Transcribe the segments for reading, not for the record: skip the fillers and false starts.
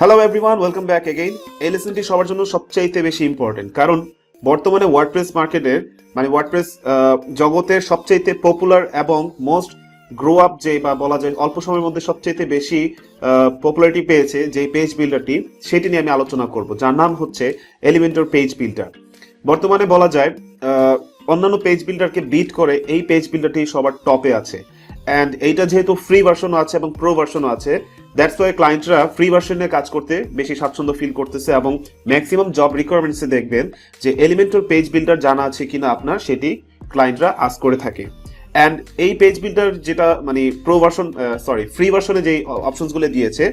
Hello everyone, welcome back again. এই লেসনটি সবার জন্য সবচাইতে বেশি ইম্পর্টেন্ট, কারণ বর্তমানে ওয়ার্ডপ্রেস মার্কেটের ওয়ার্ডপ্রেস জগতের সবচাইতে পপুলার এবং মোস্ট গ্রো আপ যে বা বলা যায় অল্প সময়ের মধ্যে সবচাইতে বেশি পপুলারিটি পেয়েছে যে পেজ বিল্ডারটি, সেটি নিয়ে আমি আলোচনা করব, যার নাম হচ্ছে এলিমেন্টর পেজ বিল্ডার। বর্তমানে বলা যায় অন্যান্য পেজ বিল্ডারকে বিট করে এই পেজ বিল্ডারটি সবার টপে আছে। অ্যান্ড এইটা যেহেতু ফ্রি ভার্সনও আছে এবং প্রো ভার্সনও আছে, দ্যাটস ওয়াই ক্লায়েন্টরা ফ্রি ভার্সনে কাজ করতে বেশি স্বাচ্ছন্দ্য ফিল করতেছে এবং ম্যাক্সিমাম জব রিকোয়ারমেন্টসে দেখবেন যে এলিমেন্টর পেজ বিল্ডার জানা আছে কিনা আপনার, সেটি ক্লায়েন্টরা আস্ক করে থাকে। অ্যান্ড এই পেজ বিল্ডার যেটা প্রো ভার্সন ফ্রি ভার্সনে যেই অপশনসগুলো দিয়েছে,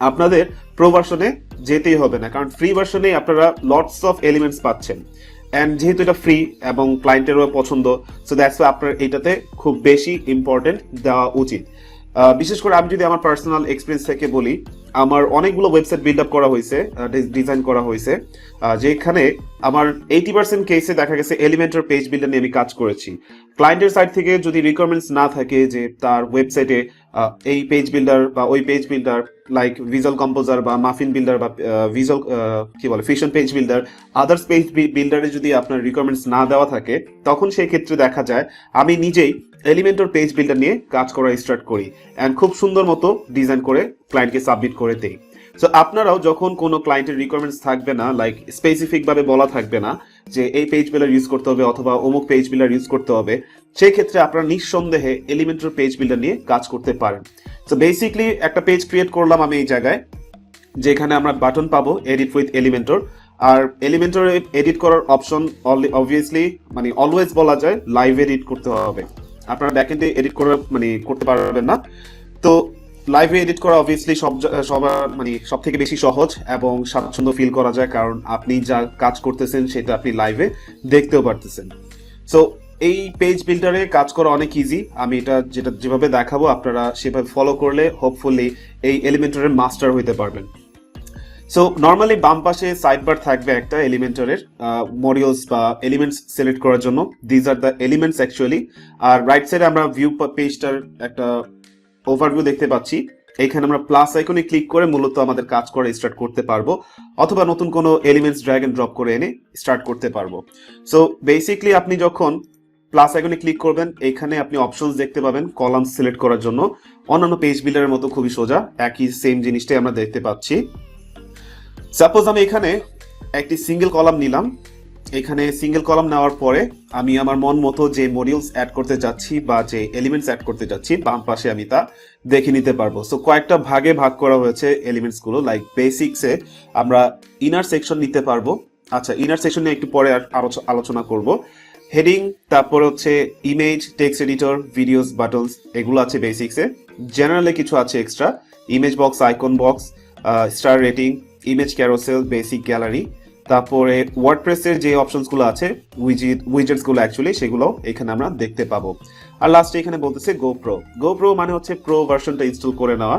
আপনাদের প্রো ভার্সনে যেতেই হবে না, কারণ ফ্রি ভার্সনেই আপনারা লটস অফ এলিমেন্টস পাচ্ছেন। অ্যান্ড যেহেতু এটা ফ্রি এবং ক্লায়েন্টেরও পছন্দ, সো দ্যাটস ওয়াই আপনার এটাতে খুব বেশি ইম্পর্টেন্ট দেওয়া উচিত। বিশেষ করে আমি যদি আমার পার্সোনাল এক্সপিরিয়েন্স থেকে বলি, আমার অনেকগুলো ওয়েবসাইট বিল্ড আপ করা হয়েছে, ডিজাইন করা হয়েছে, যেখানে আমার 80% কেসে দেখা গেছে এলিমেন্টর পেজ বিল্ডার নিয়ে আমি কাজ করেছি। ক্লায়েন্টের সাইড থেকে যদি রিকোয়ারমেন্টস না থাকে যে তার ওয়েবসাইটে এই পেজ বিল্ডার বা ওই page builder like visual composer বা মাফিন বিল্ডার বা visual fission page builder, others page বিল্ডারে যদি আপনার রিকোয়ারমেন্টস না দেওয়া থাকে, তখন সেই ক্ষেত্রে দেখা যায় আমি নিজেই এলিমেন্টর পেজ বিল্ডার নিয়ে কাজ করা স্টার্ট করি অ্যান্ড খুব সুন্দর মতো ডিজাইন করে ক্লায়েন্টকে সাবমিট করে দেই। সো আপনারাও যখন কোনো ক্লায়েন্টের রিকোয়ারমেন্টস থাকবে না, লাইক স্পেসিফিক ভাবে বলা থাকবে না যে এই পেজ বিল্ডার ইউজ করতে হবে অথবা অমুক পেজ বিল্ডার ইউজ করতে হবে, সেই ক্ষেত্রে আপনারা নিঃসন্দেহে এলিমেন্টর পেজ বিল্ডার নিয়ে কাজ করতে পারেন। সো বেসিকলি একটা পেজ ক্রিয়েট করলাম আমি এই জায়গায়, যেখানে আমরা বাটন পাবো এডিট উইথ এলিমেন্টর। আর এলিমেন্টর এডিট করার অপশন অবভিয়াসলি অলওয়েজ বলা যায় লাইভ এডিট করতে হবে। আপনারা ব্যাকএন্ডে এডিট করতে পারবেন না। তো লাইভে এডিট করা অবভিয়াসলি সব থেকে বেশি সহজ এবং স্বাচ্ছন্দ্য ফিল করা যায়, কারণ আপনি যা কাজ করতেছেন সেটা আপনি লাইভে দেখতেও পারতেছেন। সো এই পেজ বিল্ডারে কাজ করা অনেক ইজি। আমি এটা যেভাবে দেখাবো আপনারা সেভাবে ফলো করলে হোপফুলি এই এলিমেন্টরের মাস্টার হইতে পারবেন। সো নর্মালি বাম পাশে সাইড বার থাকবে একটা এলিমেন্টরের মডিউলস বা এলিমেন্টস সিলেক্ট করার জন্য, these are the elements actually. আর রাইট সাইডে আমরা ভিউ পেজটার একটা ওভারভিউ দেখতে পাচ্ছি। এইখানে আমরা প্লাস আইকনে ক্লিক করে মূলত আমাদের কাজ করা স্টার্ট করতে পারবো, অথবা নতুন কোনো এলিমেন্টস ড্র্যাগ এন্ড ড্রপ করে এনে স্টার্ট করতে পারবো। সো বেসিকলি আপনি যখন প্লাস আইকনে ক্লিক করবেন, এখানে আপনি অপশনস দেখতে পাবেন কলাম সিলেক্ট করার জন্য। অন্যান্য পেজ বিল্ডারের মতো খুবই সোজা, একই সেম জিনিসটাই আমরা দেখতে পাচ্ছি। সাপোজ আমি এখানে একটি সিঙ্গেল কলাম নিলাম। এখানে সিঙ্গেল কলাম নেওয়ার পরে আমি আমার মন মতো যে মডিউলস অ্যাড করতে যাচ্ছি বা যে এলিমেন্টস অ্যাড করতে যাচ্ছি, বাম পাশে আমি তা দেখে নিতে পারবো। সো কয়েকটা ভাগে ভাগ করা হয়েছে এলিমেন্টস গুলো। লাইক বেসিক্সে আমরা ইনার সেকশন নিতে পারবো। আচ্ছা, ইনার সেকশন নিয়ে একটু পরে আলোচনা করব। হেডিং, তারপরে হচ্ছে image, text editor, videos, buttons, এগুলো আছে বেসিক্সে। জেনারেলে কিছু আছে extra, image box, icon box, star rating, image carousel, basic gallery, তারপরে ওয়ার্ডপ্রেসের যে অপশনসগুলো আছে উইজেটসগুলো অ্যাকচুয়ালি সেগুলো এখানে আমরা দেখতে পাবো। আর লাস্টে এখানে বলতেছে গোপ্রো মানে হচ্ছে প্রো ভার্সনটা ইনস্টল করে নেওয়া।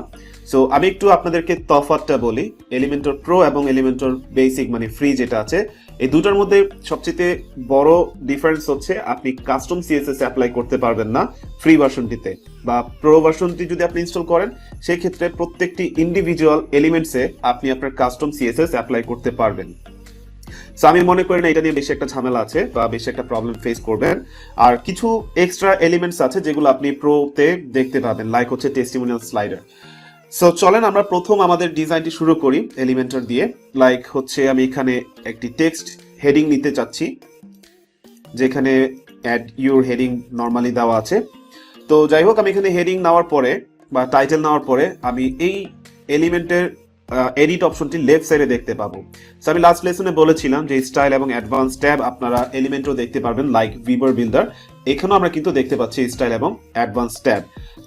সো আমি একটু আপনাদেরকে তফাৎটা বলি। এলিমেন্টর প্রো এবং এলিমেন্টর বেসিক ফ্রি যেটা আছে, এই দুটার মধ্যে সবচেয়ে বড় ডিফারেন্স হচ্ছে আপনি কাস্টম সিএসএস অ্যাপ্লাই করতে পারবেন না ফ্রি ভার্সনটিতে, বা প্রো ভার্সনটি যদি আপনি ইনস্টল করেন সেই ক্ষেত্রে প্রত্যেকটি ইন্ডিভিজুয়াল এলিমেন্টসে আপনি আপনার কাস্টম সিএসএস অ্যাপ্লাই করতে পারবেন। সো আমি মনে করি না এটা নিয়ে বেশি একটা ঝামেলা আছে বা বেশি একটা প্রবলেম ফেস করবেন। আর কিছু এক্সট্রা এলিমেন্টস আছে যেগুলো আপনি প্রোতে দেখতে পাবেন, লাইক হচ্ছে টেস্টিমোনিয়াল স্লাইডার। সো চলেন আমরা প্রথম আমাদের ডিজাইনটি শুরু করি এলিমেন্টর দিয়ে। লাইক হচ্ছে আমি এখানে একটি টেক্সট হেডিং নিতে চাচ্ছি, যেখানে অ্যাড ইউর হেডিং নর্মালি দেওয়া আছে। তো যাই হোক, আমি এখানে হেডিং নেওয়ার পরে বা টাইটেল নেওয়ার পরে আমি এই এলিমেন্টের এডিট অপশনটি লেফট সাইডে দেখতে পাবো। সো আমি লাস্ট লেসনে বলেছিলাম যে স্টাইল এবং অ্যাডভান্স ট্যাব আপনারা এলিমেন্টও দেখতে পারবেন, লাইক ভিভার বিল্ডার। এখানেও আমরা কিন্তু দেখতে পাচ্ছি স্টাইল এবং অ্যাডভান্স ট্যাব।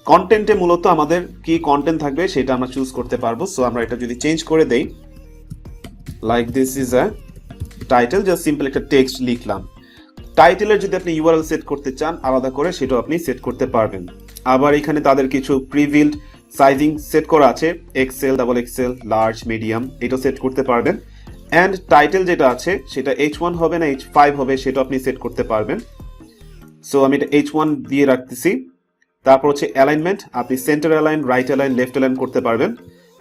কন্টেন্টে মূলত আমাদের কি কন্টেন্ট থাকবে সেটা আমরা চুজ করতে পারবো। সো আমরা এটা যদি চেঞ্জ করে দেই, like this is a title, just simple একটা টেক্সট লিখলাম। টাইটেলের যদি আপনি ইউআরএল সেট করতে চান আলাদা করে, সেটাও আপনি সেট করতে পারবেন। আবার এখানে তাদের কিছু প্রিভিল্ড সাইজিং সেট করা আছে, XL, double XL, large, medium, এটা সেট করতে পারবেন। অ্যান্ড টাইটেল যেটা আছে সেটা H1 হবে না H5 হবে, সেটা আপনি সেট করতে পারবেন। সো আমি এটা H1 দিয়ে রাখতেছি। তারপর হচ্ছে অ্যালাইনমেন্ট, আপনি centre align, right align, left align করতে পারবেন।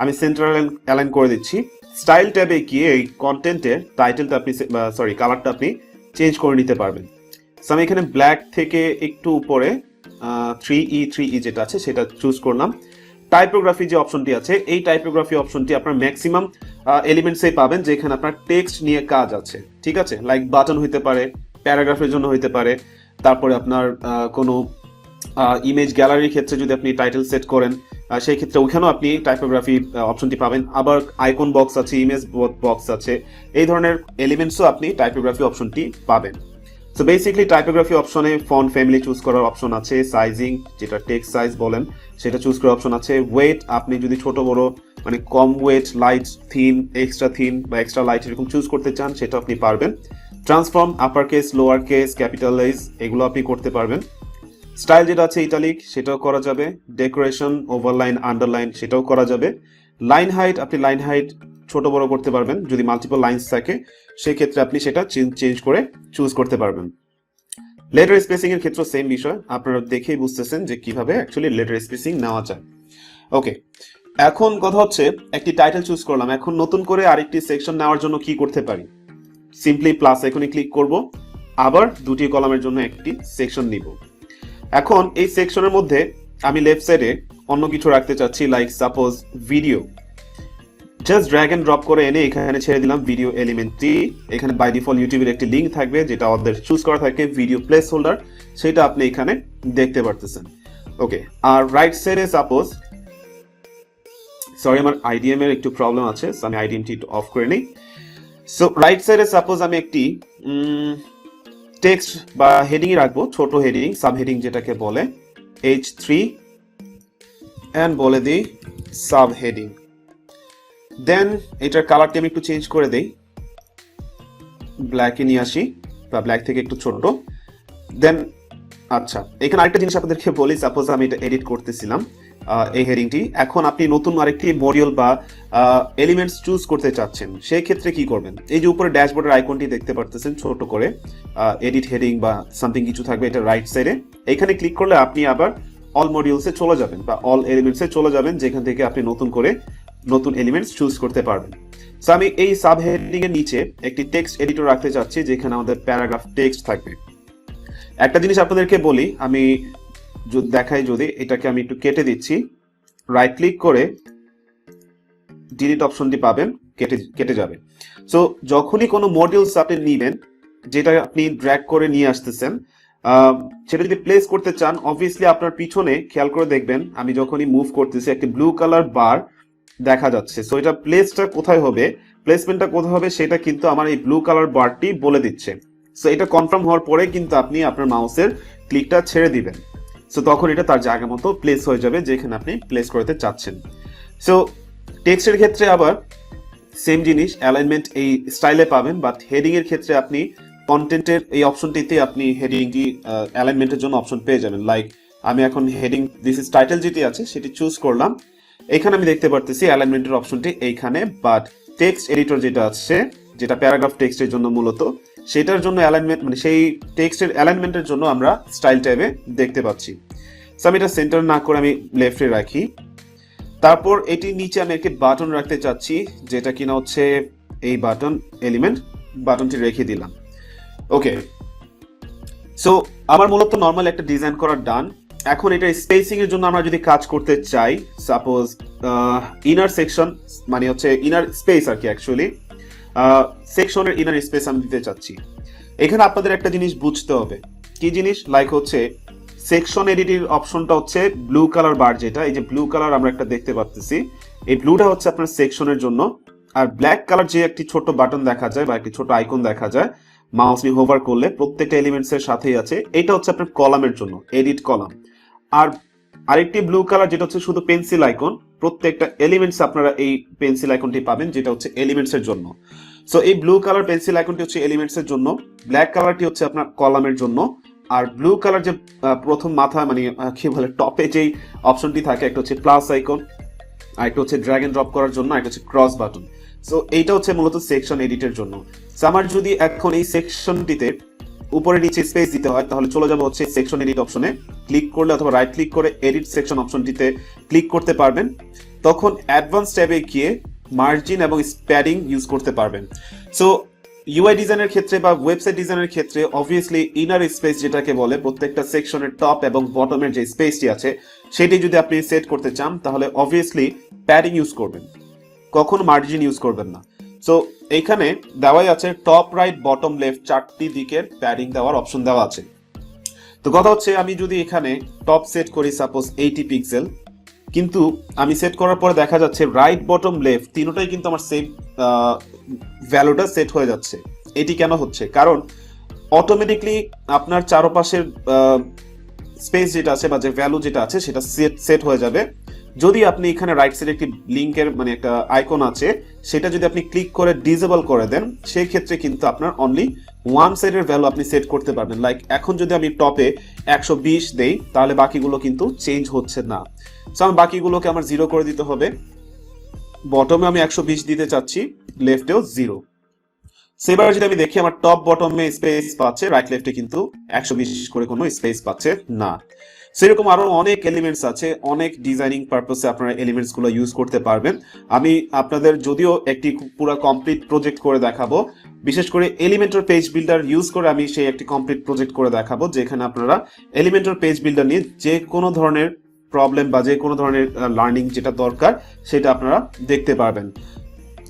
আমি সেন্টার অ্যালাইন করে দিচ্ছি। স্টাইল ট্যাবে গিয়ে এই কন্টেন্টের টাইটেলটা আপনি কালারটা আপনি চেঞ্জ করে নিতে পারবেন। সো আমি এখানে ব্ল্যাক থেকে একটু উপরে 3E যেটা আছে সেটা চুজ করলাম। টাইপোগ্রাফি যে অপশনটি আছে, এই টাইপোগ্রাফি অপশনটি আপনার ম্যাক্সিমাম এলিমেন্টসেই পাবেন যেখানে আপনার টেক্সট নিয়ে কাজ আছে, ঠিক আছে? লাইক বাটন হইতে পারে, প্যারাগ্রাফের জন্য হইতে পারে, তারপরে আপনার কোনো ইমেজ গ্যালারির ক্ষেত্রে যদি আপনি টাইটেল সেট করেন সেই ক্ষেত্রে ওইখানেও আপনি টাইপোগ্রাফি অপশনটি পাবেন। আবার আইকন বক্স আছে, ইমেজ বক্স আছে, এই ধরনের এলিমেন্টসও আপনি টাইপোগ্রাফি অপশনটি পাবেন। সো বেসিক্যালি টাইপোগ্রাফি অপশনে ফন্ট ফ্যামিলি চুজ করার অপশন আছে, সাইজিং যেটা টেক্সট সাইজ বলেন সেটা চুজ করার অপশন আছে, ওয়েট আপনি যদি ছোট বড় মানে কম weight, light, thin, extra thin বা এক্সট্রা লাইট এরকম চুজ করতে চান সেটা আপনি পারবেন। Transform, upper case, lower case, capitalise এগুলো আপনি করতে পারবেন। স্টাইল যেটা আছে ইটালিক সেটাও করা যাবে, ডেকোরেশন, ওভারলাইন, আন্ডারলাইন সেটাও করা যাবে। লাইন হাইট, আপনি লাইন হাইট ছোট বড় করতে পারবেন, যদি মাল্টিপল লাইন্স থাকে সেক্ষেত্রে আপনি সেটা চেঞ্জ করে চুজ করতে পারবেন। লেটার স্পেসিং এর ক্ষেত্রে সেম বিষয়, আপনারা দেখেই বুঝতেছেন যে কিভাবে অ্যাকচুয়ালি লেটার স্পেসিং নেওয়া যায়। ওকে, এখন কথা হচ্ছে একটি টাইটেল চুজ করলাম, এখন নতুন করে আরেকটি সেকশন নেওয়ার জন্য কি করতে পারি? সিম্পলি প্লাস আইকনে ক্লিক করব, আবার দুটি কলামের জন্য একটি সেকশন নিব। এখন এই সেকশনের মধ্যে আমি লেফট সাইডে অন্য কিছু রাখতে চাচ্ছি, like suppose video. Just drag and drop করে এনে এখানে ছেড়ে দিলাম ভিডিও এলিমেন্টটি। এখানে বাই ডিফল্ট ইউটিউবের একটি লিংক থাকবে যেটা আমাদের চুজ করা থাকে, ভিডিও প্লেস হোল্ডার, সেটা আপনি এখানে দেখতে পারতেছেন। ওকে, আর রাইট সাইডে সাপোজ, সরি আমার আইডিএম এর একটু প্রবলেম আছে, সো আমি আইডিএমটি একটু অফ করে নিই। সো রাইট সাইডে সাপোজ আমি একটি টেক্সট বা হেডিং রাখবো, ছোট হেডিং, সাব হেডিং যেটাকে বলে, H3 এন্ড বলে দিই সাব হেডিং। দেন এটার কালারটি আমি একটু চেঞ্জ করে দেই, ব্ল্যাকে নিয়ে আসি বা ব্ল্যাক থেকে একটু ছোট। দেন আচ্ছা, এখানে আরেকটা জিনিস আপনাদেরকে বলি, সাপোজ আমি এটা এডিট করতেছিলাম এই হেডিংটি, এখন আপনি নতুন আরেকটি মডিউল বা এলিমেন্টস চুজ করতে চাচ্ছেন, সেই ক্ষেত্রে কি করবেন? এই যে উপরে ড্যাশবোর্ডের আইকনটি দেখতে পারতেছেন ছোট করে, এডিট হেডিং বা সামথিং কিছু থাকবে এটা রাইট সাইডে, এখানে ক্লিক করলে আপনি আবার অল মডিউলসে চলে যাবেন বা অল এলিমেন্টসে চলে যাবেন, যেখান থেকে আপনি নতুন করে নতুন এলিমেন্টস চুজ করতে পারবেন। সো আমি এই সাব হেডিং এর নিচে একটি টেক্সট এডিটর রাখতে চাচ্ছি যেখানে আমাদের প্যারাগ্রাফ টেক্সট থাকবে। একটা জিনিস আপনাদেরকে বলি, আমি দেখাই, যদি এটাকে আমি একটু কেটে দিচ্ছি, রাইট ক্লিক করে ডিলিট অপশনটি পাবেন, কেটে যাবে। সো যখনই কোনো মডিউলস আপনি নিবেন, যেটা আপনি ড্র্যাগ করে নিয়ে আসতেছেন, সেটা যদি প্লেস করতে চান, অবভিয়াসলি আপনার পিছনে খেয়াল করে দেখবেন আমি যখনই মুভ করতেছি একটি ব্লু কালার বার দেখা যাচ্ছে। সো এটা প্লেসটা কোথায় হবে, প্লেসমেন্টটা কোথায় হবে সেটা কিন্তু আমার এই ব্লু কালার বারটি বলে দিচ্ছে। সো এটা কনফার্ম হওয়ার পরে কিন্তু আপনি আপনার মাউসের ক্লিকটা ছেড়ে দিবেন, সো তখন এটা তার জায়গা মতো প্লেস হয়ে যাবে যেখানে আপনি প্লেস করতে চাচ্ছেন। সো টেক্সটের ক্ষেত্রে আবার সেম জিনিস, অ্যালাইনমেন্ট এই স্টাইলে পাবেন, বাট হেডিং এর ক্ষেত্রে আপনি কন্টেন্টের এই অপশনটিতে আপনি হেডিংটি অ্যালাইনমেন্টের জন্য অপশন পেয়ে যাবেন। লাইক আমি এখন হেডিং দিস ইজ টাইটেল যেটি আছে সেটি চুজ করলাম, এখানে আমি দেখতে পারতেছি অ্যালাইনমেন্টের অপশনটি এইখানে, বাট টেক্সট এডিটর যেটা আছে, যেটা প্যারাগ্রাফ টেক্সটের জন্য মূলত, সেটার জন্য অ্যালাইনমেন্ট মানে সেই টেক্সটের অ্যালাইনমেন্টের জন্য আমরা স্টাইল ট্যাবে দেখতে পাচ্ছি। সো আমি এটা সেন্টার না করে আমি লেফটে রাখি। তারপর এটির নিচে আমি একটি বাটন রাখতে চাচ্ছি, যেটা কিনা হচ্ছে এই বাটন এলিমেন্ট, বাটনটি রেখে দিলাম। ওকে, সো আমার মূলত নর্মাল একটা ডিজাইন করা ডান। এখন এটা স্পেসিং এর জন্য আমরা যদি কাজ করতে চাই, সাপোজ ইনার সেকশন মানে হচ্ছে ইনার স্পেস আর কি, অ্যাকচুয়ালি সেকশনের ইনার স্পেস আমি দিতে চাচ্ছি। এখানে আপনাদের একটা জিনিস বুঝতে হবে, কি জিনিস? লাইক হচ্ছে সেকশন এডিটের অপশনটা হচ্ছে ব্লু কালার বার, যেটা এই যে ব্লু কালার আমরা একটা দেখতে পাচ্ছি, এই ব্লুটা হচ্ছে আপনার সেকশনের জন্য। আর ব্ল্যাক কালার যে একটি ছোট বাটন দেখা যায় বা একটি ছোট আইকন দেখা যায়, মাউস নিয়ে হোভার করলে প্রত্যেকটা এলিমেন্টস এর সাথেই আছে, এটা হচ্ছে আপনার কলামের জন্য, এডিট কলাম। আর আরেকটি ব্লু কালার যেটা হচ্ছে শুধু পেন্সিল আইকন, প্রত্যেকটা এলিমেন্টস আপনারা এই পেন্সিল আইকনটি পাবেন, যেটা হচ্ছে এলিমেন্টস এর জন্য। সো এই ব্লু কালার পেন্সিল আইকনটি হচ্ছে এলিমেন্টস এর জন্য, ব্ল্যাক কালারটি হচ্ছে আপনার কলামের জন্য। আর ব্লু কালার যে প্রথম মাথা মানে কি বলে টপে যেই অপশনটি থাকে, একটা হচ্ছে প্লাস আইকন, আর একটা হচ্ছে ড্র্যাগ এন্ড ড্রপ করার জন্য, আর একটা হচ্ছে ক্রস বাটন। সো এইটা হচ্ছে মূলত সেকশন এডিটের জন্য। সো আমার যদি এখন এই সেকশনটিতে উপরে নিচে স্পেস দিতে হয়, তাহলে চলে যাবো হচ্ছে সেকশন এডিট অপশনে, ক্লিক করলে অথবা রাইট ক্লিক করে এডিট সেকশন অপশনটিতে ক্লিক করতে পারবেন। তখন অ্যাডভান্স ট্যাবে গিয়ে মার্জিন এবং স্প্যাডিং ইউজ করতে পারবেন। সো ইউআই ডিজাইনের ক্ষেত্রে বা ওয়েবসাইট ডিজাইনের ক্ষেত্রে অবভিয়াসলি ইনার স্পেস যেটাকে বলে, প্রত্যেকটা সেকশনের টপ এবং বটমের যে স্পেসটি আছে সেটি যদি আপনি সেট করতে চান তাহলে অবভিয়াসলি প্যাডিং ইউজ করবেন, কখনো মার্জিন ইউজ করবেন না। সো এইখানে দেওয়াই আছে টপ রাইট বটম লেফট চারটি দিকের প্যাডিং দেওয়ার অপশন দেওয়া আছে। তো কথা হচ্ছে আমি যদি এখানে টপ সেট করি সাপোজ 80 পিক্সেল, কিন্তু আমি সেট করার পরে দেখা যাচ্ছে রাইট বটম লেফট তিনটাই কিন্তু আমার সেম ভ্যালুটা সেট হয়ে যাচ্ছে। এটি কেন হচ্ছে? কারণ অটোমেটিকলি আপনার চারপাশের স্পেস যেটা আছে বা যে ভ্যালু যেটা আছে সেটা সেট হয়ে যাবে। যদি আপনি এখানে রাইট সাইডে একটি লিংকের মানে একটা আইকন আছে, সেটা যদি আপনি ক্লিক করে ডিসেবল করে দেন, সেই ক্ষেত্রে কিন্তু আপনার অনলি ওয়ান সাইডের ভ্যালু আপনি সেট করতে পারবেন। লাইক এখন যদি আমি টপে 120 দেই তাহলে বাকিগুলো কিন্তু চেঞ্জ হচ্ছে না। সো আমি বাকিগুলোকে আমার 0 করে দিতে হবে। বটমে আমি 120 দিতে চাচ্ছি, লেফটেও 0। সেবার যদি আমি দেখি আমার টপ বটমে স্পেস পাচ্ছে, রাইট লেফটে কিন্তু 120 করে কোনো স্পেস পাচ্ছে না। সেরকম আরো অনেক এলিমেন্টস আছে, অনেক ডিজাইনিং পারপাসে আপনারা এলিমেন্টস গুলো ইউজ করতে পারবেন। আমি আপনাদের যদিও একটি পুরো কমপ্লিট প্রজেক্ট করে দেখাবো, বিশেষ করে এলিমেন্টর পেজ বিল্ডার ইউজ করে আমি সেই একটি কমপ্লিট প্রজেক্ট করে দেখাবো, যেখানে আপনারা এলিমেন্টর পেজ বিল্ডার নিয়ে যে কোনো ধরনের প্রবলেম বা যে কোনো ধরনের লার্নিং যেটা দরকার সেটা আপনারা দেখতে পারবেন।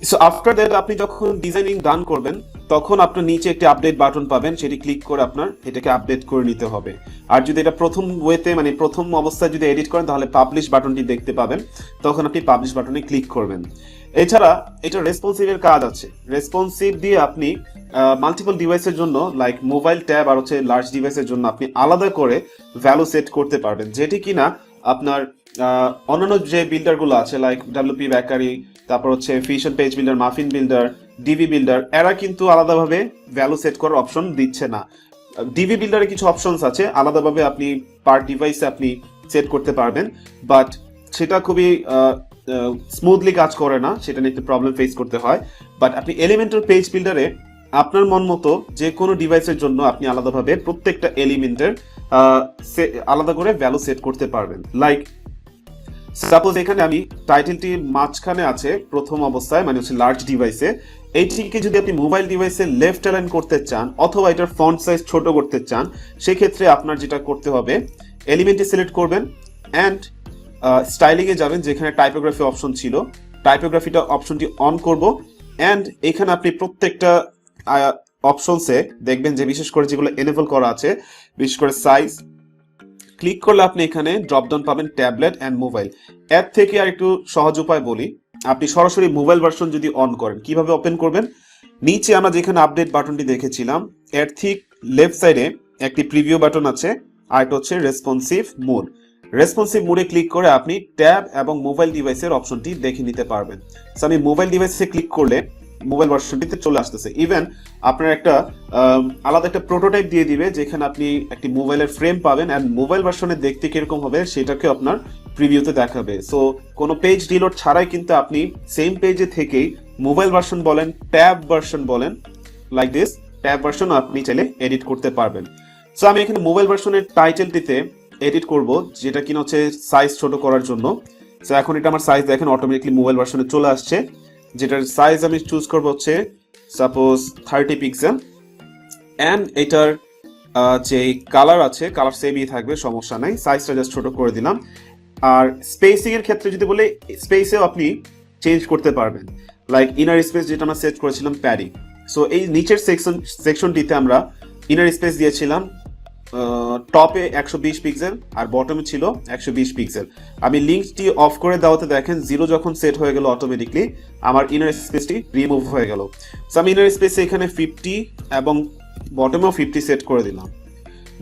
সো আফটার দ্যাট আপনি যখন ডিজাইনিং ডান করবেন তখন আপনার নিচে একটি আপডেট বাটন পাবেন, সেটি ক্লিক করে আপনার এটাকে আপডেট করে নিতে হবে। আর যদি এটা প্রথম ওয়েতে মানে প্রথম অবস্থায় যদি এডিট করেন তাহলে পাবলিশ বাটনটি দেখতে পাবেন, তখন আপনি পাবলিশ বাটনে ক্লিক করবেন। এছাড়া এটা রেসপন্সিভের কাজ আছে, রেসপন্সিভ দিয়ে আপনি মাল্টিপল ডিভাইসের জন্য লাইক মোবাইল ট্যাব আর হচ্ছে লার্জ ডিভাইসের জন্য আপনি আলাদা করে ভ্যালু সেট করতে পারবেন, যেটি কিনা আপনার অন্যান্য যে বিল্ডারগুলো আছে লাইক ডাব্লিউপি বেকারি, তারপর হচ্ছে Fusion page builder, Muffin builder, Divi builder, এরা কিন্তু আলাদাভাবে ভ্যালু সেট করার অপশন দিচ্ছে না। ডিভি বিল্ডারে কিছু অপশনস আছে আলাদাভাবে আপনি পার ডিভাইসে আপনি সেট করতে পারবেন, বাট সেটা খুবই স্মুথলি কাজ করে না, সেটা নিয়ে একটু প্রবলেম ফেস করতে হয়। বাট আপনি এলিমেন্টাল পেজ বিল্ডারে আপনার মন মতো যে কোনো ডিভাইসের জন্য আপনি আলাদাভাবে প্রত্যেকটা এলিমেন্টের আলাদা করে ভ্যালু সেট করতে পারবেন। লাইক সাপোজ এখানে আমি টাইটেলটি মাঝখানে আছে প্রথম অবস্থায় মানে হচ্ছে লার্জ ডিভাইসে, এইটিকে যদি আপনি মোবাইল ডিভাইসে লেফট অ্যালাইন করতে চান অথবা এটার ফন্ট সাইজ ছোট করতে চান, সেক্ষেত্রে আপনার যেটা করতে হবে এলিমেন্টটি সিলেক্ট করবেন অ্যান্ড স্টাইলিং এ যাবেন, যেখানে টাইপোগ্রাফি অপশন ছিল টাইপোগ্রাফিটা অপশনটি অন করব অ্যান্ড এখানে আপনি প্রত্যেকটা অপশনসে দেখবেন যে বিশেষ করে যেগুলো এনেবল করা আছে, বিশেষ করে সাইজ ক্লিক করলে আপনি এখানে ড্রপডাউন পাবেন ট্যাবলেট অ্যান্ড মোবাইল। এর থেকে আর একটু সহজ উপায় বলি, আপনি সরাসরি মোবাইল ভার্সন যদি অন করেন কিভাবে ওপেন করবেন, নিচে আমরা যেখানে আপডেট বাটনটি দেখেছিলাম এর ঠিক লেফট সাইডে একটি প্রিভিউ বাটন আছে, আর এটা হচ্ছে রেসপন্সিভ মোড। রেসপন্সিভ মোডে ক্লিক করে আপনি ট্যাব এবং মোবাইল ডিভাইসের অপশনটি দেখে নিতে পারবেন। সো আমি মোবাইল ডিভাইসে ক্লিক করলে মোবাইল ভার্সনটিতে চলে আসতেছে। ইভেন আপনার একটা আলাদা একটা প্রোটোটাইপ দিয়ে দিবে যেখানে আপনি একটি মোবাইলের ফ্রেম পাবেন অ্যান্ড মোবাইল ভার্সনে দেখতে কিরকম হবে সেটাকে আপনার প্রিভিউতে দেখাবে। সো কোনো পেজ রিলোড ছাড়াই কিন্তু আপনি সেম পেজে থেকেই মোবাইল ভার্সন বলেন, ট্যাব ভার্সন বলেন, লাইক দিস ট্যাব ভার্সন আপনি চাইলে এডিট করতে পারবেন। সো আমি এখানে মোবাইল ভার্সনের টাইটেলটিতে এডিট করব, যেটা কিনা হচ্ছে সাইজ ছোট করার জন্য। সো এখন এটা আমার সাইজ দেখেন অটোমেটিকলি মোবাইল ভার্সনে চলে আসছে, যেটার সাইজ আমি চুজ করবো হচ্ছে সাপোজ 30 পিক্সেল অ্যান্ড এটার যে কালার আছে কালার সেমই থাকবে, সমস্যা নাই, সাইজটা জাস্ট ছোট করে দিলাম। আর স্পেসিং এর ক্ষেত্রে যদি বলে স্পেসেও আপনি চেঞ্জ করতে পারবেন, লাইক ইনার স্পেস যেটা আমরা সেট করেছিলাম প্যাডিং। সো এই নিচের সেকশনটিতে আমরা ইনার স্পেস দিয়েছিলাম টপে 120 পিক্সেল আর বটমে ছিল 120 পিক্সেল। আমি লিঙ্কটি অফ করে দেওয়াতে দেখেন 0 যখন সেট হয়ে গেল অটোমেটিকলি আমার ইনার স্পেসটি রিমুভ হয়ে গেল। সো আমি ইনার স্পেসে এখানে 50 এবং বটমেও 50 সেট করে দিলাম।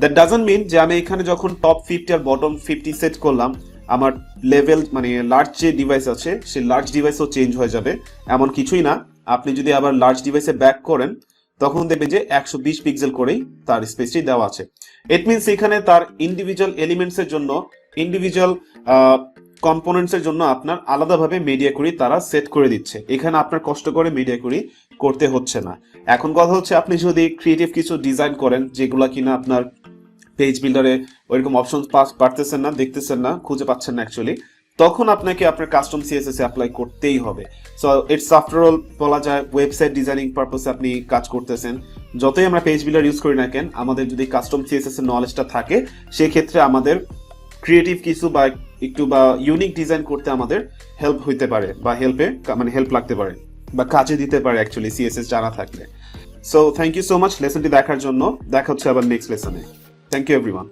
দ্যাট ডাজন্ট মিন যে আমি এখানে যখন টপ 50 আর বটম 50 সেট করলাম আমার লেভেল মানে লার্জ যে ডিভাইস আছে সেই লার্জ ডিভাইসও চেঞ্জ হয়ে যাবে, এমন কিছুই না। আপনি যদি আবার লার্জ ডিভাইসে ব্যাক করেন তখন দেখবেন যে 120 পিক্সেল করেই তার স্পেসটি দেওয়া আছে। ইট মিনস এখানে তার ইন্ডিভিজুয়াল এলিমেন্টসের জন্য ইন্ডিভিজুয়াল কম্পোনেন্টসের জন্য আপনার আলাদাভাবে মিডিয়া কুইরি তারা সেট করে দিচ্ছে, এখানে আপনার কষ্ট করে মিডিয়া কুইরি করতে হচ্ছে না। এখন কথা হচ্ছে আপনি যদি ক্রিয়েটিভ কিছু ডিজাইন করেন যেগুলো কিনা আপনার পেজ বিল্ডারে ওইরকম অপশন পারতেছেন না, দেখতেছেন না, খুঁজে পাচ্ছেন না অ্যাকচুয়ালি, তখন আপনাকে আপনার কাস্টম সিএসএস এ অ্যাপ্লাই করতেই হবে। সো ইটস আফটার অল বলা যায় ওয়েবসাইট ডিজাইনিং পারপাসে আপনি কাজ করতেছেন, যতই আমরা পেজ বিল্ডার ইউজ করি না কেন, আমাদের যদি কাস্টম সিএসএস এর নলেজটা থাকে সেই ক্ষেত্রে আমাদের ক্রিয়েটিভ কিছু বা একটু বা ইউনিক ডিজাইন করতে আমাদের হেল্প হইতে পারে বা হেল্প লাগতে পারে বা কাজে দিতে পারে অ্যাকচুয়ালি সিএসএস জানা থাকলে। So thank you so much লেসনটি দেখার জন্য। দেখা হচ্ছে আবার নেক্সট লেসনে। Thank you everyone.